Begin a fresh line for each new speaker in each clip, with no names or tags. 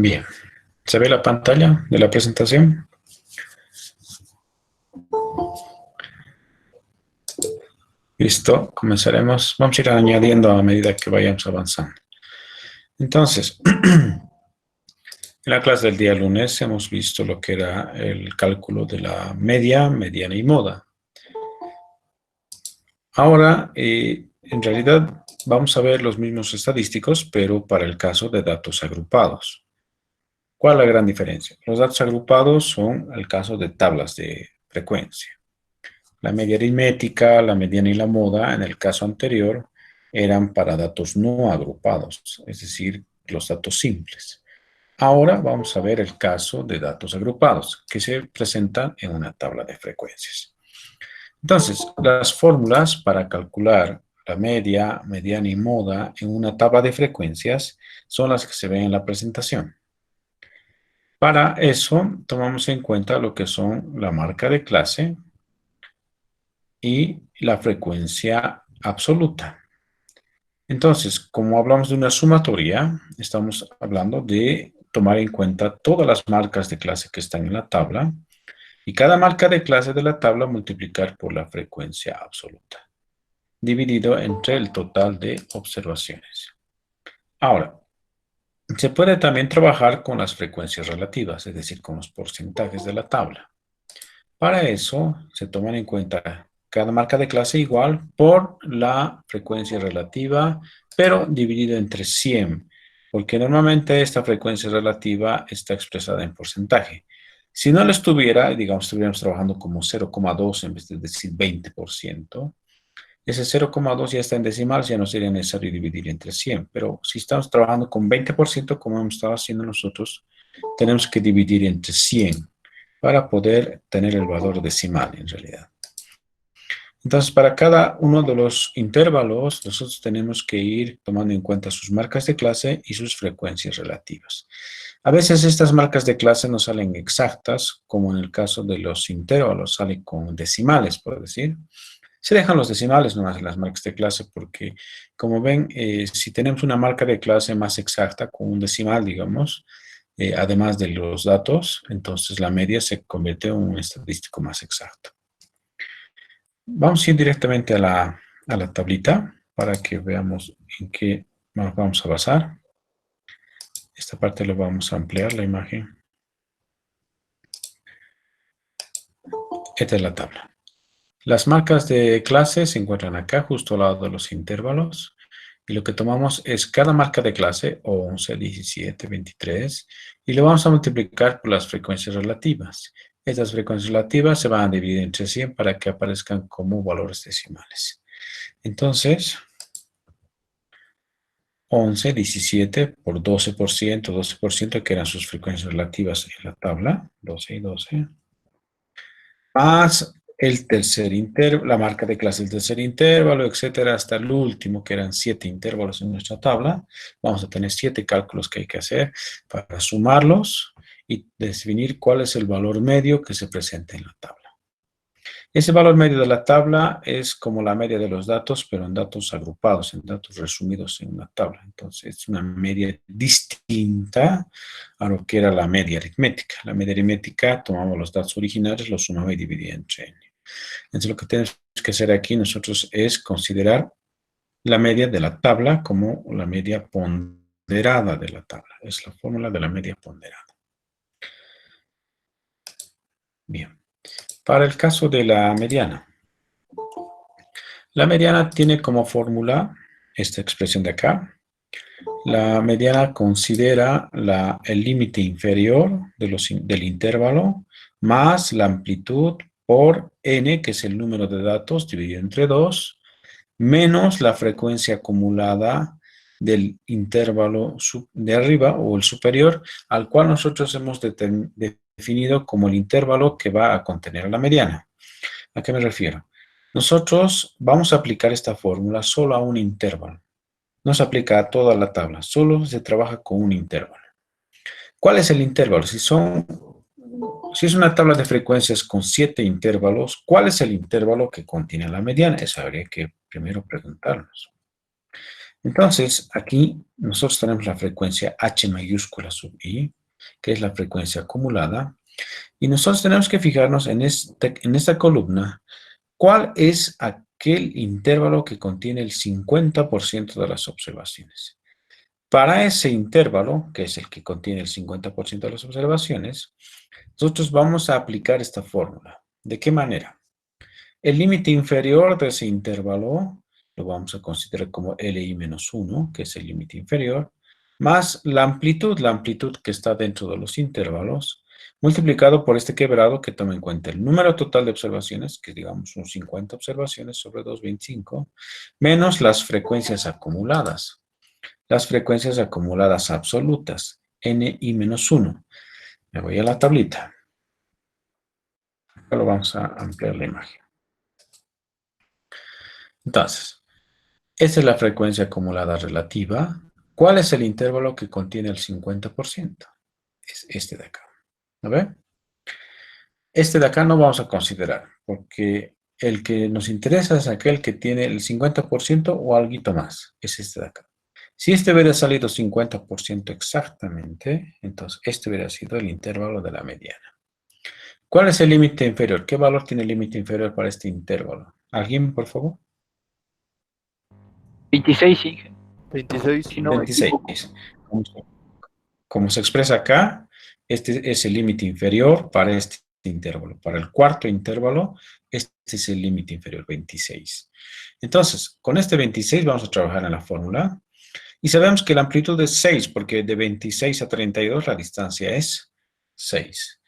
Bien, ¿se ve la pantalla de la presentación? Listo, comenzaremos. Vamos a ir añadiendo a medida que vayamos avanzando. Entonces, en la clase del día lunes hemos visto lo que era el cálculo de la media, mediana y moda. Ahora, en realidad, vamos a ver los mismos estadísticos, pero para el caso de datos agrupados. ¿Cuál es la gran diferencia? Los datos agrupados son el caso de tablas de frecuencia. La media aritmética, la mediana y la moda, en el caso anterior, eran para datos no agrupados, es decir, los datos simples. Ahora vamos a ver el caso de datos agrupados, que se presentan en una tabla de frecuencias. Entonces, las fórmulas para calcular la media, mediana y moda en una tabla de frecuencias son las que se ven en la presentación. Para eso, tomamos en cuenta lo que son la marca de clase y la frecuencia absoluta. Entonces, como hablamos de una sumatoria, estamos hablando de tomar en cuenta todas las marcas de clase que están en la tabla y cada marca de clase de la tabla multiplicar por la frecuencia absoluta, dividido entre el total de observaciones. Ahora, se puede también trabajar con las frecuencias relativas, es decir, con los porcentajes de la tabla. Para eso, se toman en cuenta cada marca de clase igual por la frecuencia relativa, pero dividido entre 100, porque normalmente esta frecuencia relativa está expresada en porcentaje. Si no lo estuviera, digamos, estuviéramos trabajando como 0,2 en vez de decir 20%, ese 0,2 ya está en decimales, ya no sería necesario dividir entre 100, pero si estamos trabajando con 20%, como hemos estado haciendo nosotros, tenemos que dividir entre 100 para poder tener el valor decimal en realidad. Entonces, para cada uno de los intervalos, nosotros tenemos que ir tomando en cuenta sus marcas de clase y sus frecuencias relativas. A veces estas marcas de clase no salen exactas, como en el caso de los intervalos, salen con decimales, por decir. Se dejan los decimales nomás en las marcas de clase porque, como ven, si tenemos una marca de clase más exacta, con un decimal, digamos, además de los datos, entonces la media se convierte en un estadístico más exacto. Vamos a ir directamente a la tablita para que veamos en qué nos vamos a basar. Esta parte lo vamos a ampliar, la imagen. Esta es la tabla. Las marcas de clase se encuentran acá, justo al lado de los intervalos. Y lo que tomamos es cada marca de clase, 11, 17, 23, y lo vamos a multiplicar por las frecuencias relativas. Estas frecuencias relativas se van a dividir entre 100 para que aparezcan como valores decimales. Entonces, 11, 17 por 12%, 12% que eran sus frecuencias relativas en la tabla, 12 y 12, más el tercer intervalo, la marca de clase del tercer intervalo, etcétera, hasta el último, que eran 7 intervalos en nuestra tabla. Vamos a tener 7 cálculos que hay que hacer para sumarlos y definir cuál es el valor medio que se presenta en la tabla. Ese valor medio de la tabla es como la media de los datos, pero en datos agrupados, en datos resumidos en una tabla. Entonces, es una media distinta a lo que era la media aritmética. La media aritmética, tomamos los datos originales, los sumamos y dividimos entre n. Entonces, lo que tenemos que hacer aquí nosotros es considerar la media de la tabla como la media ponderada de la tabla. Es la fórmula de la media ponderada. Bien. Para el caso de la mediana. La mediana tiene como fórmula esta expresión de acá. La mediana considera el límite inferior del intervalo más la amplitud por n, que es el número de datos dividido entre 2, menos la frecuencia acumulada del intervalo de arriba o el superior, al cual nosotros hemos definido como el intervalo que va a contener la mediana. ¿A qué me refiero? Nosotros vamos a aplicar esta fórmula solo a un intervalo. No se aplica a toda la tabla, solo se trabaja con un intervalo. ¿Cuál es el intervalo? Si es una tabla de frecuencias con 7 intervalos, ¿cuál es el intervalo que contiene la mediana? Eso habría que primero preguntarnos. Entonces, aquí nosotros tenemos la frecuencia H mayúscula sub I, que es la frecuencia acumulada, y nosotros tenemos que fijarnos en esta columna, ¿cuál es aquel intervalo que contiene el 50% de las observaciones? Para ese intervalo, que es el que contiene el 50% de las observaciones, nosotros vamos a aplicar esta fórmula. ¿De qué manera? El límite inferior de ese intervalo lo vamos a considerar como LI-1, que es el límite inferior, más la amplitud que está dentro de los intervalos, multiplicado por este quebrado que toma en cuenta el número total de observaciones, que digamos son 50 observaciones sobre 225, menos las frecuencias acumuladas. Las frecuencias acumuladas absolutas, NI-1. Me voy a la tablita. Acá lo vamos a ampliar la imagen. Entonces, esta es la frecuencia acumulada relativa. ¿Cuál es el intervalo que contiene el 50%? Es este de acá. ¿Lo ve? Este de acá no vamos a considerar, porque el que nos interesa es aquel que tiene el 50% o algo más. Es este de acá. Si este hubiera salido 50% exactamente, entonces este hubiera sido el intervalo de la mediana. ¿Cuál es el límite inferior? ¿Qué valor tiene el límite inferior para este intervalo? ¿Alguien, por favor?
26, sí,
26.
si no me equivoco.
26. Como se expresa acá, este es el límite inferior para este intervalo. Para el cuarto intervalo, este es el límite inferior, 26. Entonces, con este 26 vamos a trabajar en la fórmula. Y sabemos que la amplitud es 6, porque de 26 a 32 la distancia es 6.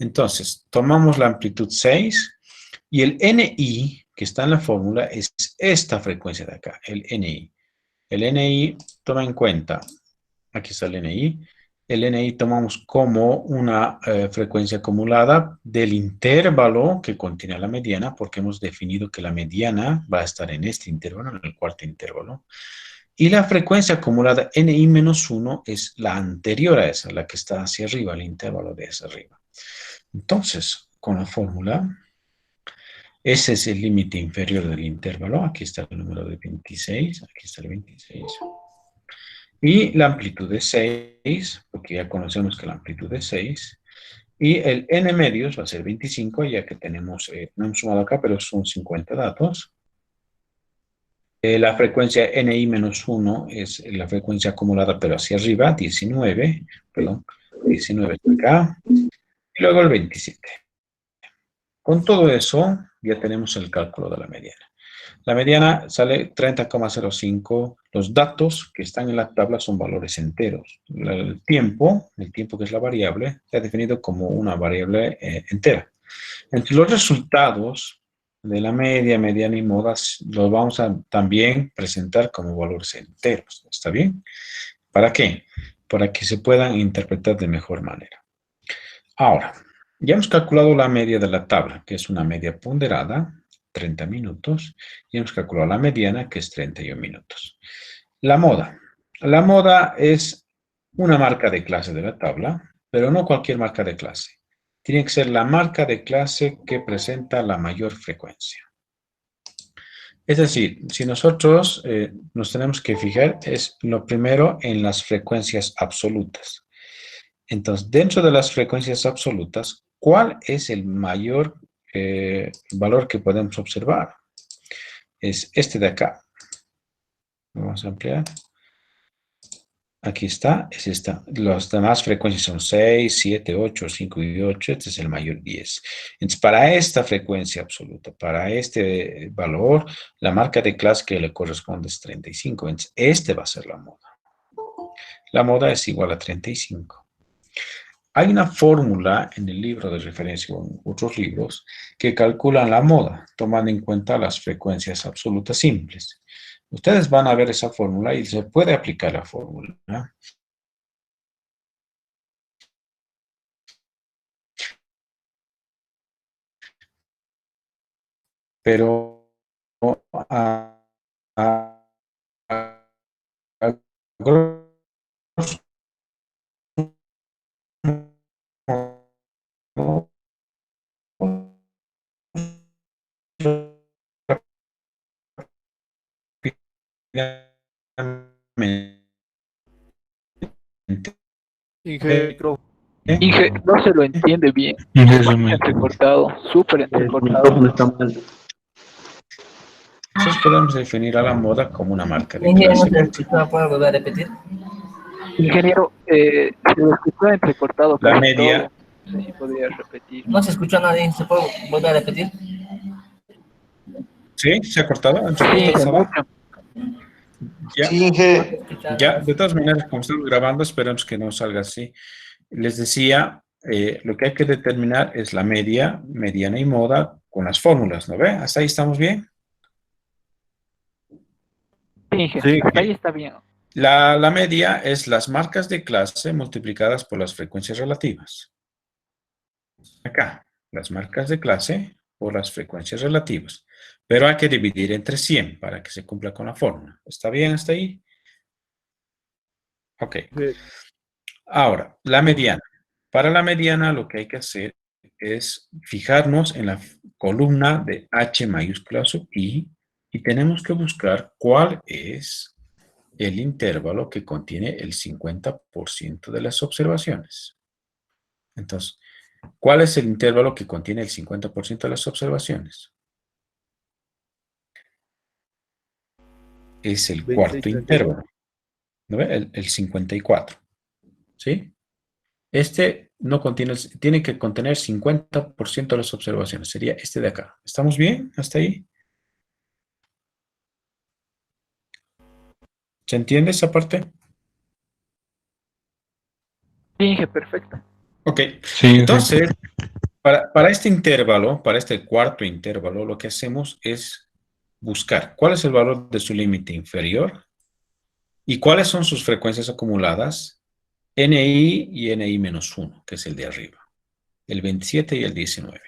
Entonces, tomamos la amplitud 6 y el NI que está en la fórmula es esta frecuencia de acá, el NI. El NI toma en cuenta, aquí está el NI, el NI tomamos como una frecuencia acumulada del intervalo que contiene la mediana, porque hemos definido que la mediana va a estar en este intervalo, en el cuarto intervalo. Y la frecuencia acumulada NI-1 es la anterior a esa, la que está hacia arriba, el intervalo de hacia arriba. Entonces, con la fórmula, ese es el límite inferior del intervalo. Aquí está el número de 26, aquí está el 26. Y la amplitud es 6, porque ya conocemos que la amplitud es 6. Y el n medios va a ser 25, ya que tenemos, no hemos sumado acá, pero son 50 datos. La frecuencia NI-1 es la frecuencia acumulada, pero hacia arriba, 19, perdón, 19 está acá, y luego el 27. Con todo eso, ya tenemos el cálculo de la mediana. La mediana sale 30,05. Los datos que están en la tabla son valores enteros. El tiempo que es la variable, se ha definido como una variable entera. Entre los resultados de la media, mediana y modas, los vamos a también presentar como valores enteros. ¿Está bien? ¿Para qué? Para que se puedan interpretar de mejor manera. Ahora, ya hemos calculado la media de la tabla, que es una media ponderada, 30 minutos, y hemos calculado la mediana, que es 31 minutos. La moda. La moda es una marca de clase de la tabla, pero no cualquier marca de clase. Tiene que ser la marca de clase que presenta la mayor frecuencia. Es decir, si nosotros nos tenemos que fijar, es lo primero en las frecuencias absolutas. Entonces, dentro de las frecuencias absolutas, ¿cuál es el mayor valor que podemos observar? Es este de acá. Vamos a ampliar. Aquí está, es esta. Las demás frecuencias son 6, 7, 8, 5 y 8. Este es el mayor 10. Entonces, para esta frecuencia absoluta, para este valor, la marca de clase que le corresponde es 35. Entonces, este va a ser la moda. La moda es igual a 35. Hay una fórmula en el libro de referencia o en otros libros que calculan la moda, tomando en cuenta las frecuencias absolutas simples. Ustedes van a ver esa fórmula y se puede aplicar la fórmula, ¿no? Pero a grosso modo,
Inge,
Inge, no se lo entiende bien.
Eso me...
Entrecortado, súper
El
entrecortado.
micrófono está mal.
Entonces podemos definir a la moda como una marca de
Ingeniero, no
clase.
se escuchaba, ¿puede volver a repetir?
Ingeniero, se lo escuchó entrecortado
La
casi
media.
todo. No sé si podría repetir.
No se escuchó a nadie, ¿se puede volver a repetir?
¿Sí? ¿Se ha cortado?
Sí, Inge,
¿Entrecortado?
mucho.
Ya.
Sí, Inge.
Ya, de todas maneras, como estamos grabando, esperamos que no salga así. Les decía, lo que hay que determinar es la media, mediana y moda con las fórmulas, ¿no ve? ¿Hasta ahí estamos bien?
Sí, Inge,
Sí,
hasta ahí está bien.
La media es las marcas de clase multiplicadas por las frecuencias relativas. Acá, las marcas de clase por las frecuencias relativas. Pero hay que dividir entre 100 para que se cumpla con la fórmula. ¿Está bien hasta ahí? Ok. Ahora, la mediana. Para la mediana lo que hay que hacer es fijarnos en la columna de H mayúscula sub I y tenemos que buscar cuál es el intervalo que contiene el 50% de las observaciones. Entonces, ¿cuál es el intervalo que contiene el 50% de las observaciones? Es el
26,
cuarto
32.
intervalo. ¿No ve? El 54. ¿Sí? Este no contiene, tiene que contener 50% de las observaciones. Sería este de acá. ¿Estamos bien hasta ahí? ¿Se entiende esa parte?
Sí, Inge, perfecto.
Ok.
Sí,
Entonces, para este intervalo, para este cuarto intervalo, lo que hacemos es buscar cuál es el valor de su límite inferior y cuáles son sus frecuencias acumuladas, NI y NI-1, que es el de arriba, el 27 y el 19.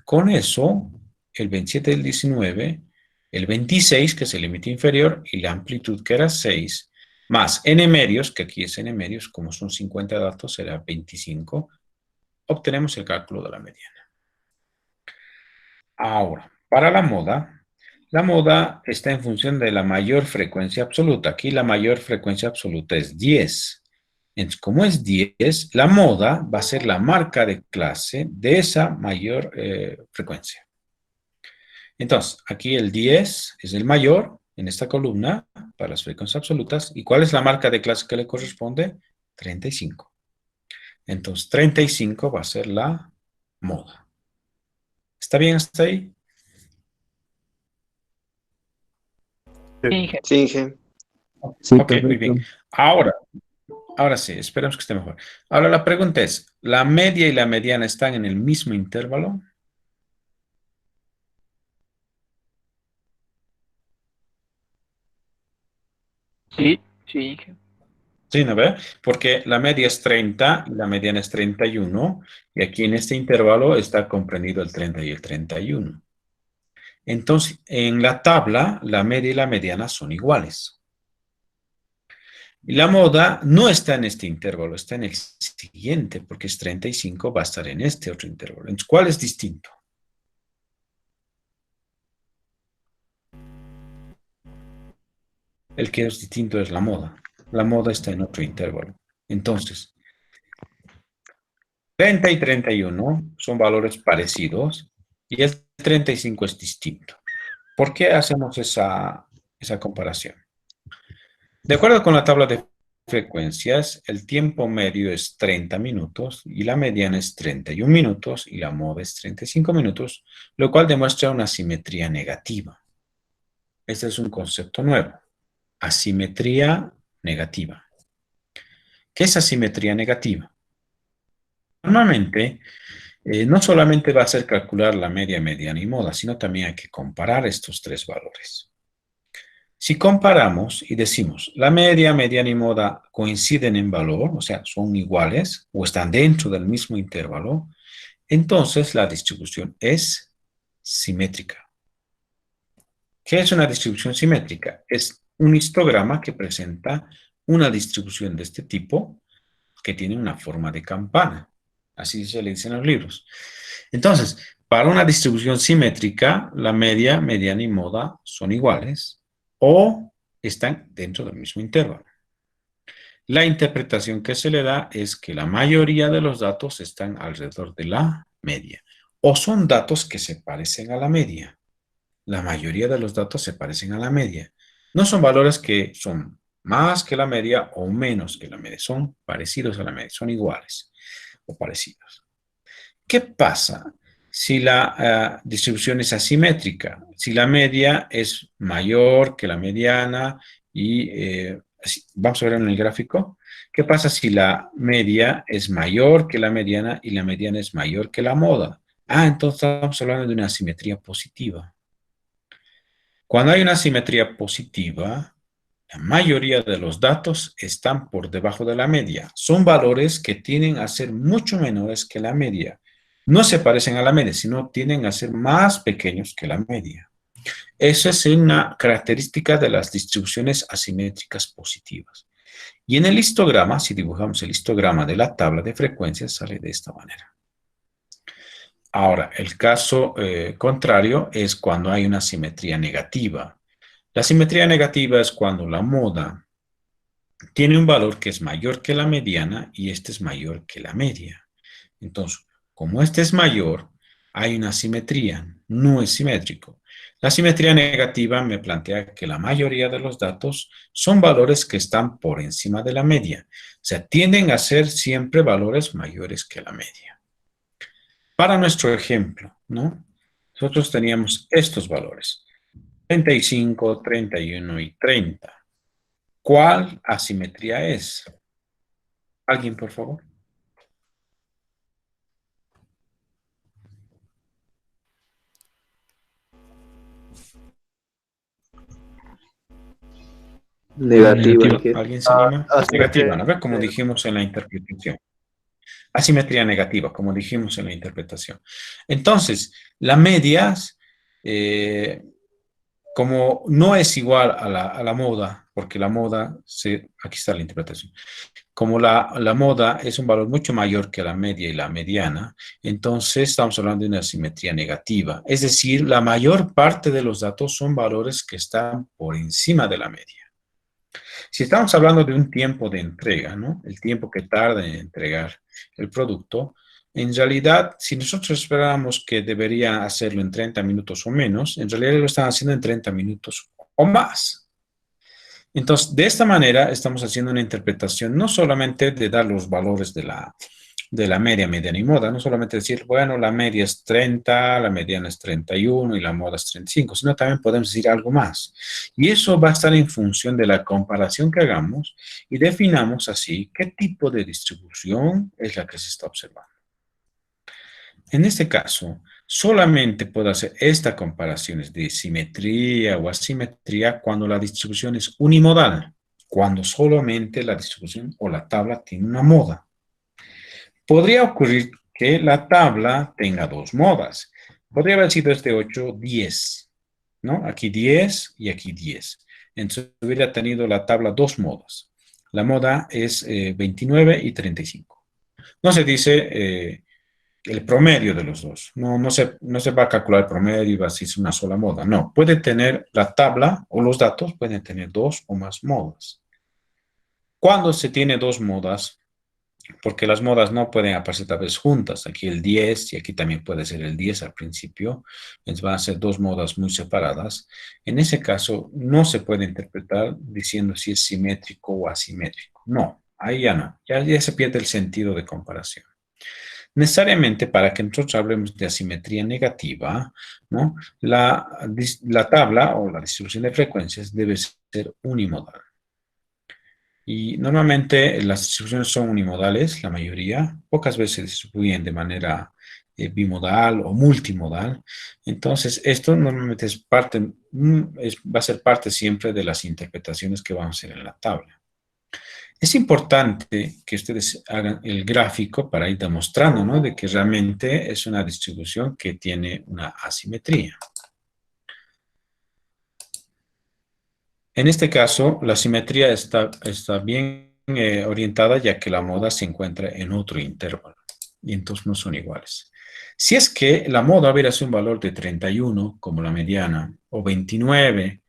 Con eso, el 27 y el 19, el 26, que es el límite inferior, y la amplitud, que era 6, más n medios, que aquí es n medios, como son 50 datos, será 25, obtenemos el cálculo de la mediana. Ahora, para la moda está en función de la mayor frecuencia absoluta. Aquí la mayor frecuencia absoluta es 10. Entonces, como es 10, la moda va a ser la marca de clase de esa mayor frecuencia. Entonces, aquí el 10 es el mayor en esta columna para las frecuencias absolutas. ¿Y cuál es la marca de clase que le corresponde? 35. Entonces, 35 va a ser la moda. ¿Está bien hasta ahí?
Sí, Inge.
Sí, Inge.
Sí,
Ok, muy
perfecto.
bien. Ahora sí, esperemos que esté mejor. Ahora la pregunta es, ¿la media y la mediana están en el mismo intervalo?
Sí, sí, Inge.
Sí, ¿no ve? Porque la media es 30 y la mediana es 31, y aquí en este intervalo está comprendido el 30 y el 31. Entonces, en la tabla, la media y la mediana son iguales. Y la moda no está en este intervalo, está en el siguiente, porque es 35, va a estar en este otro intervalo. Entonces, ¿cuál es distinto? El que es distinto es la moda. La moda está en otro intervalo. Entonces, 30 y 31 son valores parecidos y el 35 es distinto. ¿Por qué hacemos esa comparación? De acuerdo con la tabla de frecuencias, el tiempo medio es 30 minutos y la mediana es 31 minutos y la moda es 35 minutos, lo cual demuestra una simetría negativa. Este es un concepto nuevo. Asimetría negativa. ¿Qué es asimetría negativa? Normalmente, no solamente va a ser calcular la media, mediana y moda, sino también hay que comparar estos tres valores. Si comparamos y decimos la media, mediana y moda coinciden en valor, o sea, son iguales o están dentro del mismo intervalo, entonces la distribución es simétrica. ¿Qué es una distribución simétrica? Es un histograma que presenta una distribución de este tipo que tiene una forma de campana. Así se le dicen en los libros. Entonces, para una distribución simétrica, la media, mediana y moda son iguales. O están dentro del mismo intervalo. La interpretación que se le da es que la mayoría de los datos están alrededor de la media, o son datos que se parecen a la media. La mayoría de los datos se parecen a la media. No son valores que son más que la media o menos que la media, son parecidos a la media, son iguales o parecidos. ¿Qué pasa si la distribución es asimétrica? Si la media es mayor que la mediana y vamos a ver en el gráfico. ¿Qué pasa si la media es mayor que la mediana y la mediana es mayor que la moda? Entonces estamos hablando de una asimetría positiva. Cuando hay una asimetría positiva, la mayoría de los datos están por debajo de la media. Son valores que tienden a ser mucho menores que la media. No se parecen a la media, sino tienden a ser más pequeños que la media. Esa es una característica de las distribuciones asimétricas positivas. Y en el histograma, si dibujamos el histograma de la tabla de frecuencias, sale de esta manera. Ahora, el caso contrario es cuando hay una simetría negativa. La simetría negativa es cuando la moda tiene un valor que es mayor que la mediana y este es mayor que la media. Entonces, como este es mayor, hay una simetría, no es simétrico. La simetría negativa me plantea que la mayoría de los datos son valores que están por encima de la media. O sea, tienden a ser siempre valores mayores que la media. Para nuestro ejemplo, ¿no? Nosotros teníamos estos valores, 35, 31 y 30. ¿Cuál asimetría es? ¿Alguien, por favor?
Negativa.
¿Alguien se anima?
asimetría.
Negativa, ¿no? Como dijimos en la interpretación. Asimetría negativa, como dijimos en la interpretación. Entonces, la media, como no es igual a la moda, porque la moda, aquí está la interpretación, como la moda es un valor mucho mayor que la media y la mediana, entonces estamos hablando de una asimetría negativa. Es decir, la mayor parte de los datos son valores que están por encima de la media. Si estamos hablando de un tiempo de entrega, ¿no? El tiempo que tarda en entregar el producto, en realidad, si nosotros esperábamos que debería hacerlo en 30 minutos o menos, en realidad lo están haciendo en 30 minutos o más. Entonces, de esta manera estamos haciendo una interpretación no solamente de dar los valores de la media, mediana y moda, no solamente decir, bueno, la media es 30, la mediana es 31 y la moda es 35, sino también podemos decir algo más. Y eso va a estar en función de la comparación que hagamos y definamos así qué tipo de distribución es la que se está observando. En este caso, solamente puedo hacer esta comparación de simetría o asimetría cuando la distribución es unimodal, cuando solamente la distribución o la tabla tiene una moda. Podría ocurrir que la tabla tenga dos modas. Podría haber sido 8, 10, ¿no? Aquí 10 y aquí 10. Entonces hubiera tenido la tabla dos modas. La moda es 29 y 35. No se dice el promedio de los dos. No se va a calcular el promedio y va a ser una sola moda. No, puede tener la tabla o los datos pueden tener dos o más modas. Cuando se tiene dos modas, porque las modas no pueden aparecer tal vez juntas, aquí el 10 y aquí también puede ser el 10 al principio, entonces van a ser dos modas muy separadas. En ese caso no se puede interpretar diciendo si es simétrico o asimétrico. No, ahí ya no, ya se pierde el sentido de comparación. Necesariamente para que nosotros hablemos de asimetría negativa, ¿no? La tabla o la distribución de frecuencias debe ser unimodal. Y normalmente las distribuciones son unimodales, la mayoría, pocas veces se distribuyen de manera bimodal o multimodal. Entonces, esto normalmente va a ser parte siempre de las interpretaciones que vamos a hacer en la tabla. Es importante que ustedes hagan el gráfico para ir demostrando, ¿no? De que realmente es una distribución que tiene una asimetría. En este caso, la simetría está bien orientada ya que la moda se encuentra en otro intervalo y entonces no son iguales. Si es que la moda hubiera sido un valor de 31 como la mediana o 29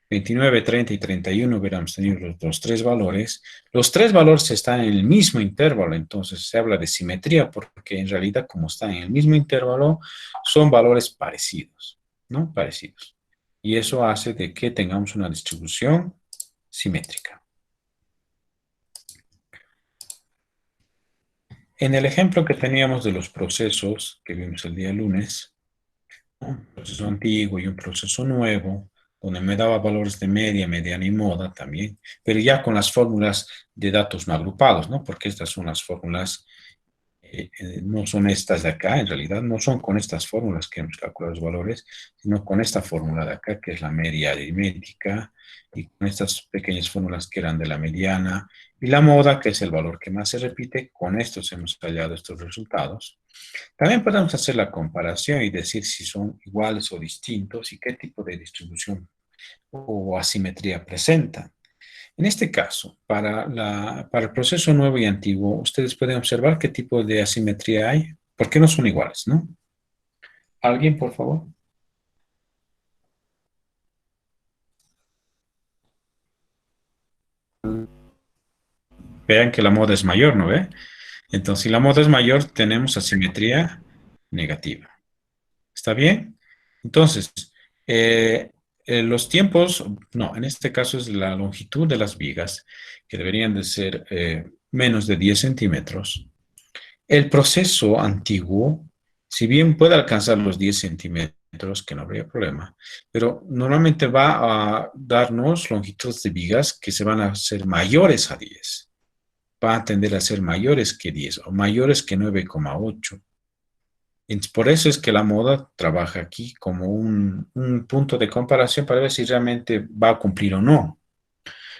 29, 30 y 31 hubiéramos tenido los tres valores. Los tres valores están en el mismo intervalo, entonces se habla de simetría porque en realidad como están en el mismo intervalo son valores parecidos, ¿no? Parecidos. Y eso hace de que tengamos una distribución simétrica. En el ejemplo que teníamos de los procesos que vimos el día lunes, un proceso antiguo y un proceso nuevo, donde me daba valores de media, mediana y moda también, pero ya con las fórmulas de datos no agrupados, ¿no? Porque estas son las fórmulas, no son estas de acá, en realidad no son con estas fórmulas que hemos calculado los valores, sino con esta fórmula de acá, que es la media aritmética, y con estas pequeñas fórmulas que eran de la mediana, y la moda, que es el valor que más se repite. Con estos hemos hallado estos resultados. También podemos hacer la comparación y decir si son iguales o distintos y qué tipo de distribución o asimetría presentan. En este caso, para el proceso nuevo y antiguo, ustedes pueden observar qué tipo de asimetría hay. ¿Por qué no son iguales, no? ¿Alguien, por favor? Vean que la moda es mayor, ¿no ve? Entonces, si la moda es mayor, tenemos asimetría negativa. ¿Está bien? Entonces, los tiempos, no, en este caso es la longitud de las vigas, que deberían de ser menos de 10 centímetros. El proceso antiguo, si bien puede alcanzar los 10 centímetros, que no habría problema, pero normalmente va a darnos longitudes de vigas que se van a hacer mayores a 10. Va a tender a ser mayores que 10 o mayores que 9,8. Por eso es que la moda trabaja aquí como un punto de comparación para ver si realmente va a cumplir o no.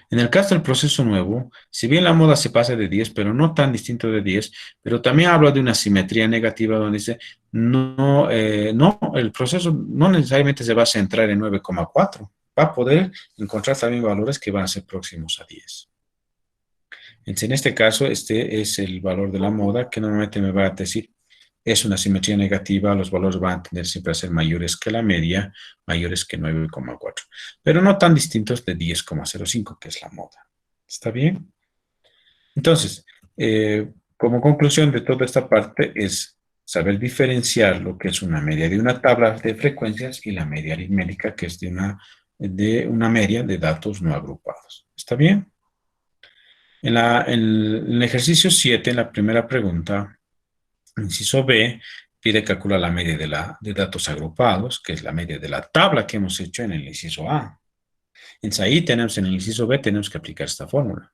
En el caso del proceso nuevo, si bien la moda se pasa de 10, pero no tan distinto de 10, pero también habla de una simetría negativa donde dice, no, no, el proceso no necesariamente se va a centrar en 9,4. Va a poder encontrar también valores que van a ser próximos a 10. Entonces, en este caso, este es el valor de la moda que normalmente me va a decir, es una simetría negativa, los valores van a tender siempre a ser mayores que la media, mayores que 9,4, pero no tan distintos de 10,05, que es la moda. ¿Está bien? Entonces, como conclusión de toda esta parte es saber diferenciar lo que es una media de una tabla de frecuencias y la media aritmética, que es de una media de datos no agrupados. ¿Está bien? En el ejercicio 7, en la primera pregunta, inciso B, pide calcular la media de datos agrupados, que es la media de la tabla que hemos hecho en el inciso A. Entonces ahí tenemos, en el inciso B, tenemos que aplicar esta fórmula.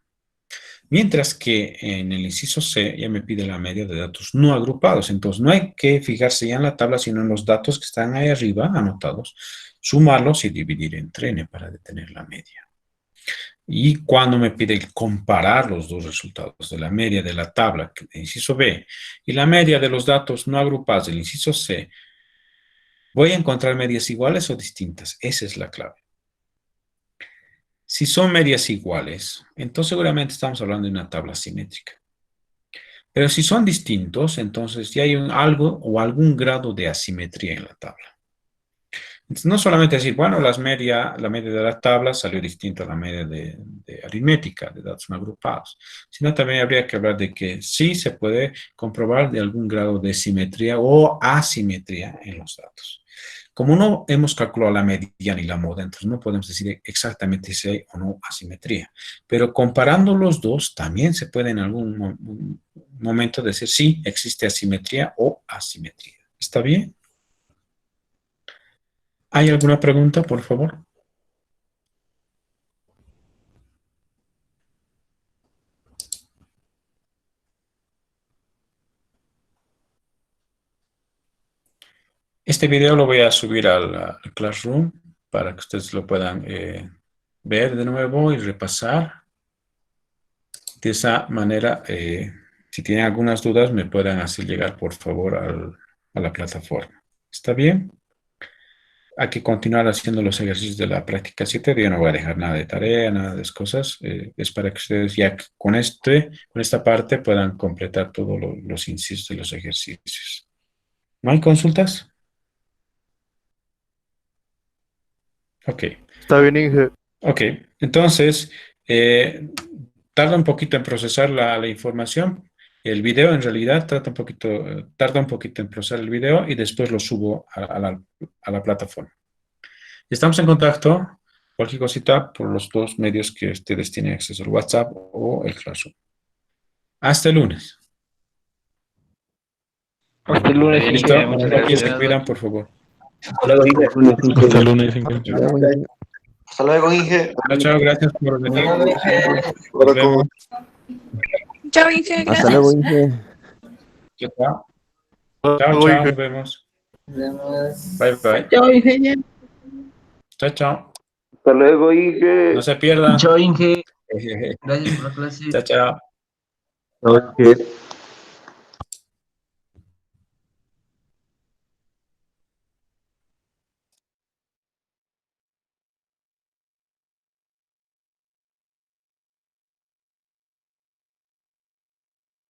Mientras que en el inciso C ya me pide la media de datos no agrupados. Entonces no hay que fijarse ya en la tabla, sino en los datos que están ahí arriba anotados, sumarlos y dividir entre n para detener la media. Y cuando me pide comparar los dos resultados de la media de la tabla del inciso B y la media de los datos no agrupados del inciso C, voy a encontrar medias iguales o distintas. Esa es la clave. Si son medias iguales, entonces seguramente estamos hablando de una tabla simétrica. Pero si son distintos, entonces ya hay algo o algún grado de asimetría en la tabla. Entonces, no solamente decir, bueno, la media de la tabla salió distinta a la media de aritmética, de datos no agrupados, sino también habría que hablar de que sí se puede comprobar de algún grado de simetría o asimetría en los datos. Como no hemos calculado la mediana y la moda, entonces no podemos decir exactamente si hay o no asimetría. Pero comparando los dos, también se puede en algún momento decir si existe asimetría o asimetría. ¿Está bien? ¿Hay alguna pregunta, por favor? Este video lo voy a subir al Classroom para que ustedes lo puedan ver de nuevo y repasar. De esa manera, si tienen algunas dudas, me puedan hacer llegar, por favor, a la plataforma. ¿Está bien? Hay que continuar haciendo los ejercicios de la práctica 7. Yo no voy a dejar nada de tarea, nada de esas cosas. Es para que ustedes ya con esta parte puedan completar todos los incisos de los ejercicios. ¿No hay consultas? Ok.
Está bien, Inge.
Ok, entonces, tarda un poquito en procesar la información. El video en realidad tarda un poquito en procesar el video y después lo subo a la plataforma. Estamos en contacto, cualquier cosita, por los dos medios que ustedes tienen acceso, el WhatsApp o el Classroom. Hasta el lunes.
Hasta el lunes,
¿Listo?
Inge. Muchas
Aquí se
gracias.
cuidan, por favor.
Hasta luego, Inge.
Hasta el lunes. Inge.
Hasta luego, Inge.
Chao, chao, gracias por venir. Nos
Ahora
vemos.
Chao, Inge,
Hasta
gracias.
luego, Inge.
Chao, chao. Chao, chao, nos vemos. Bye, bye.
Chao, Inge.
Chao, chao.
Hasta luego, Inge.
No se pierdan.
Chao, Inge. Gracias por la clase.
Chao, chao.
Ok.